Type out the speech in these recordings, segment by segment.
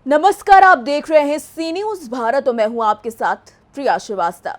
नमस्कार, आप देख रहे हैं सी न्यूज भारत और मैं हूं आपके साथ प्रिया श्रीवास्तव।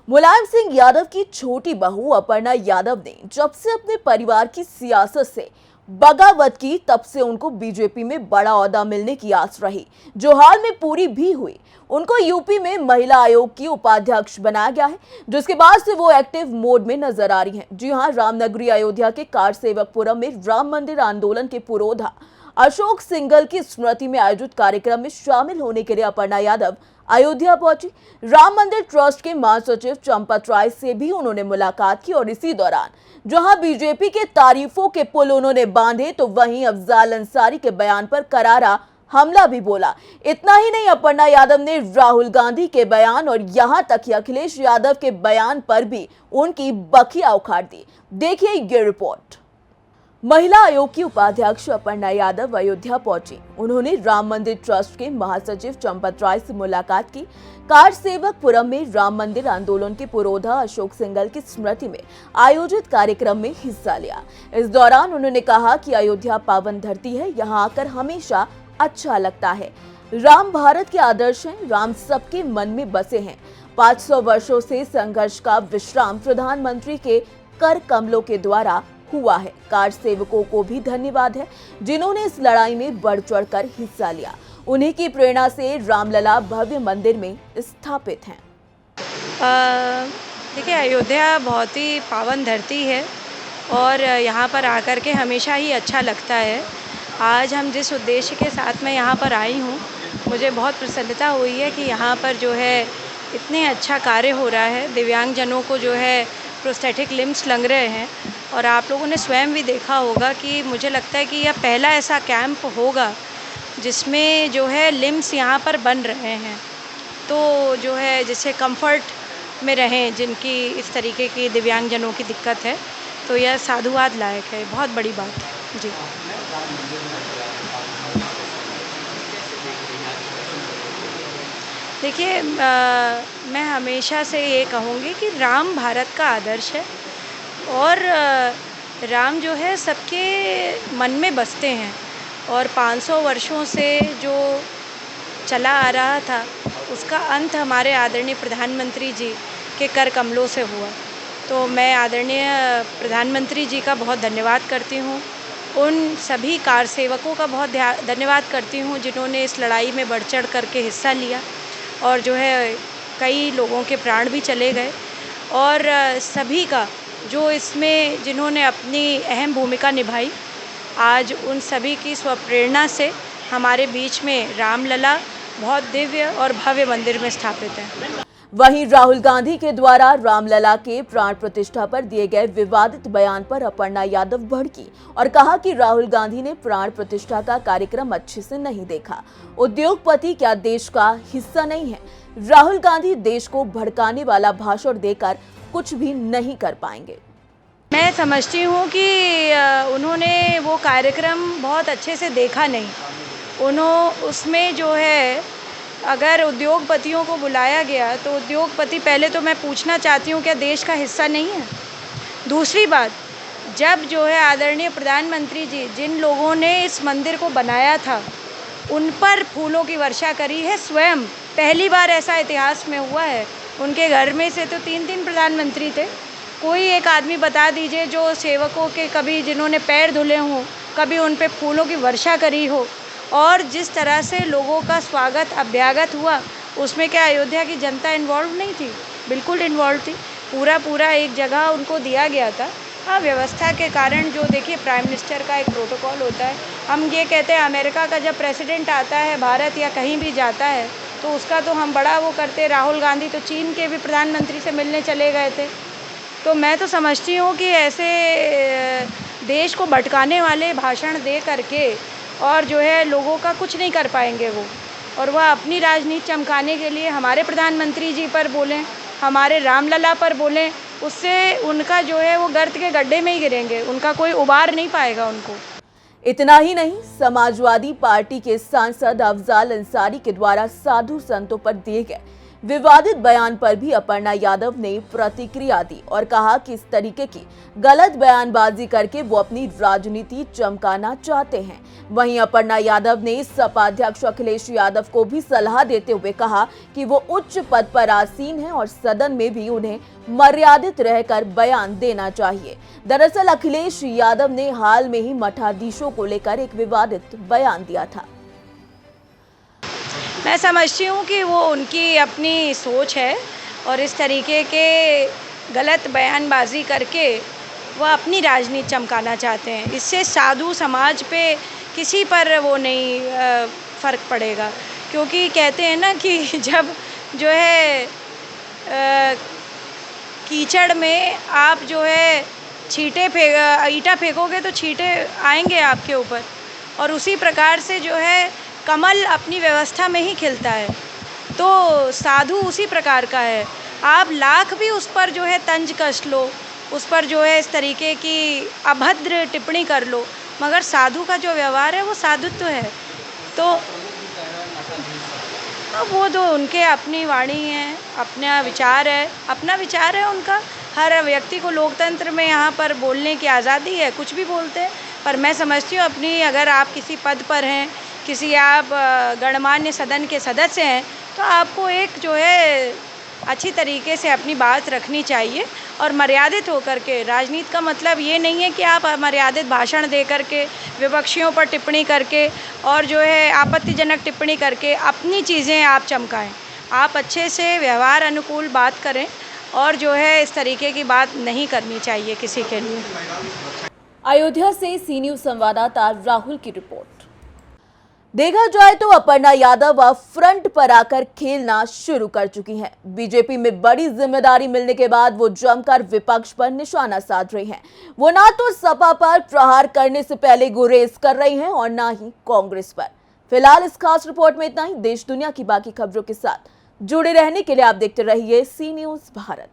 मुलायम सिंह यादव की छोटी बहू अपर्णा यादव ने जब से अपने परिवार की सियासत से बगावत की, तब से उनको बीजेपी में बड़ा ओहदा मिलने की आस रही, जो हाल में पूरी भी हुई। उनको यूपी में महिला आयोग की उपाध्यक्ष बनाया गया है, जिसके बाद से वो एक्टिव मोड में नजर आ रही हैं। जी हां, रामनगरी अयोध्या के कारसेवकपुरम में राम मंदिर आंदोलन के पुरोधा अशोक सिंघल की स्मृति में आयोजित कार्यक्रम में शामिल होने के लिए अपर्णा यादव अयोध्या पहुंची। राम मंदिर ट्रस्ट के महासचिव चंपत राय से भी उन्होंने मुलाकात की और इसी दौरान जहां बीजेपी के तारीफों के पुल उन्होंने बांधे, तो वहीं अफजाल अंसारी के बयान पर करारा हमला भी बोला। इतना ही नहीं, अपर्णा यादव ने राहुल गांधी के बयान और यहां तक कि अखिलेश यादव के बयान पर भी उनकी बखिया उखाड़ दी। देखिए ये रिपोर्ट। महिला आयोग की उपाध्यक्ष अपर्णा यादव अयोध्या पहुंची। उन्होंने राम मंदिर ट्रस्ट के महासचिव चंपत राय से मुलाकात की। कारसेवकपुरम में राम मंदिर आंदोलन के पुरोधा अशोक सिंघल की स्मृति में आयोजित कार्यक्रम में हिस्सा लिया। इस दौरान उन्होंने कहा कि अयोध्या पावन धरती है, यहाँ आकर हमेशा अच्छा लगता है। राम भारत के आदर्श हैं, राम सबके मन में बसे हैं। 500 वर्षों से संघर्ष का विश्राम प्रधानमंत्री के कर कमलों के द्वारा हुआ है। कार सेवकों को भी धन्यवाद है, जिन्होंने इस लड़ाई में बढ़ चढ़कर हिस्सा लिया। उन्हीं की प्रेरणा से रामलला भव्य मंदिर में स्थापित हैं। देखिए, अयोध्या बहुत ही पावन धरती है और यहाँ पर आकर के हमेशा ही अच्छा लगता है। आज हम जिस उद्देश्य के साथ मैं यहाँ पर आई हूँ, मुझे बहुत प्रसन्नता हुई है कि यहाँ पर जो है इतने अच्छा कार्य हो रहा है। दिव्यांगजनों को जो है प्रोस्थेटिक लिम्स लग रहे हैं और आप लोगों ने स्वयं भी देखा होगा कि मुझे लगता है कि यह पहला ऐसा कैंप होगा जिसमें जो है लिम्स यहाँ पर बन रहे हैं, तो जो है जिससे कंफर्ट में रहें जिनकी इस तरीके की दिव्यांगजनों की दिक्कत है, तो यह साधुवाद लायक है, बहुत बड़ी बात है जी। देखिए, मैं हमेशा से ये कहूँगी कि राम भारत का आदर्श है और राम जो है सबके मन में बसते हैं और 500 वर्षों से जो चला आ रहा था उसका अंत हमारे आदरणीय प्रधानमंत्री जी के कर कमलों से हुआ। तो मैं आदरणीय प्रधानमंत्री जी का बहुत धन्यवाद करती हूँ। उन सभी कार सेवकों का बहुत धन्यवाद करती हूँ जिन्होंने इस लड़ाई में बढ़ चढ़ करके हिस्सा लिया और जो है कई लोगों के प्राण भी चले गए और सभी का जो इसमें जिन्होंने अपनी अहम भूमिका निभाई, आज उन सभी की स्वप्रेरणा से हमारे बीच में रामलला बहुत दिव्य और भव्य मंदिर में स्थापित है। वहीं राहुल गांधी के द्वारा रामलला के प्राण प्रतिष्ठा पर दिए गए विवादित बयान पर अपर्णा यादव भड़की और कहा कि राहुल गांधी ने प्राण प्रतिष्ठा का कार्यक्रम अच्छे से नहीं देखा। उद्योगपति क्या देश का हिस्सा नहीं है? राहुल गांधी देश को भड़काने वाला भाषण देकर कुछ भी नहीं कर पाएंगे। मैं समझती हूँ कि उन्होंने वो कार्यक्रम बहुत अच्छे से देखा नहीं। उसमें जो है अगर उद्योगपतियों को बुलाया गया तो उद्योगपति, पहले तो मैं पूछना चाहती हूँ क्या देश का हिस्सा नहीं है? दूसरी बात, जब जो है आदरणीय प्रधानमंत्री जी जिन लोगों ने इस मंदिर को बनाया था उन पर फूलों की वर्षा करी है, स्वयं पहली बार ऐसा इतिहास में हुआ है। उनके घर में से तो 3 प्रधानमंत्री थे। कोई एक आदमी बता दीजिए जो सेवकों के कभी जिन्होंने पैर धुले हों, कभी उन पे फूलों की वर्षा करी हो। और जिस तरह से लोगों का स्वागत अभ्यागत हुआ, उसमें क्या अयोध्या की जनता इन्वॉल्व नहीं थी? बिल्कुल इन्वॉल्व थी। पूरा एक जगह उनको दिया गया था। हाँ, व्यवस्था के कारण जो देखिए प्राइम मिनिस्टर का एक प्रोटोकॉल होता है। हम ये कहते हैं अमेरिका का जब प्रेसिडेंट आता है भारत या कहीं भी जाता है तो उसका तो हम बड़ा वो करते। राहुल गांधी तो चीन के भी प्रधानमंत्री से मिलने चले गए थे। तो मैं तो समझती हूँ कि ऐसे देश को भटकाने वाले भाषण दे करके और जो है लोगों का कुछ नहीं कर पाएंगे वो, और वह अपनी राजनीति चमकाने के लिए हमारे प्रधानमंत्री जी पर बोलें, हमारे रामलला पर बोलें, उससे उनका जो है वो गर्त के गड्ढे में ही गिरेंगे, उनका कोई उबार नहीं पाएगा उनको। इतना ही नहीं, समाजवादी पार्टी के सांसद अफजाल अंसारी के द्वारा साधु संतों पर दिए गए विवादित बयान पर भी अपर्णा यादव ने प्रतिक्रिया दी और कहा कि इस तरीके की गलत बयानबाजी करके वो अपनी राजनीति चमकाना चाहते हैं। वहीं अपर्णा यादव ने सपा अध्यक्ष अखिलेश यादव को भी सलाह देते हुए कहा कि वो उच्च पद पर आसीन हैं और सदन में भी उन्हें मर्यादित रहकर बयान देना चाहिए। दरअसल अखिलेश यादव ने हाल में ही मठाधीशों को लेकर एक विवादित बयान दिया था। मैं समझती हूँ कि वो उनकी अपनी सोच है और इस तरीके के गलत बयानबाजी करके वो अपनी राजनीति चमकाना चाहते हैं। इससे साधु समाज पे किसी पर वो नहीं फ़र्क पड़ेगा, क्योंकि कहते हैं ना कि जब जो है कीचड़ में आप जो है ईंटा फेंकोगे तो छींटे आएंगे आपके ऊपर, और उसी प्रकार से जो है कमल अपनी व्यवस्था में ही खिलता है। तो साधु उसी प्रकार का है। आप लाख भी उस पर जो है तंज कस लो, उस पर जो है इस तरीके की अभद्र टिप्पणी कर लो, मगर साधु का जो व्यवहार है वो साधुत्व है। तो अब वो तो उनके अपनी वाणी है, अपना विचार है उनका। हर व्यक्ति को लोकतंत्र में यहाँ पर बोलने की आज़ादी है, कुछ भी बोलते हैं। पर मैं समझती हूँ अपनी, अगर आप किसी पद पर हैं, किसी आप गणमान्य सदन के सदस्य हैं, तो आपको एक जो है अच्छी तरीके से अपनी बात रखनी चाहिए और मर्यादित होकर के। राजनीति का मतलब ये नहीं है कि आप अमर्यादित भाषण दे करके, विपक्षियों पर टिप्पणी करके और जो है आपत्तिजनक टिप्पणी करके अपनी चीज़ें आप चमकाएं। आप अच्छे से व्यवहार अनुकूल बात करें और जो है इस तरीके की बात नहीं करनी चाहिए किसी के लिए। अयोध्या से सी न्यूज़ संवाददाता राहुल की रिपोर्ट। देखा जाए तो अपर्णा यादव अब फ्रंट पर आकर खेलना शुरू कर चुकी हैं। बीजेपी में बड़ी जिम्मेदारी मिलने के बाद वो जमकर विपक्ष पर निशाना साध रही हैं। वो ना तो सपा पर प्रहार करने से पहले गुरेज कर रही हैं और ना ही कांग्रेस पर। फिलहाल इस खास रिपोर्ट में इतना ही। देश दुनिया की बाकी खबरों के साथ जुड़े रहने के लिए आप देखते रहिए सी न्यूज़ भारत।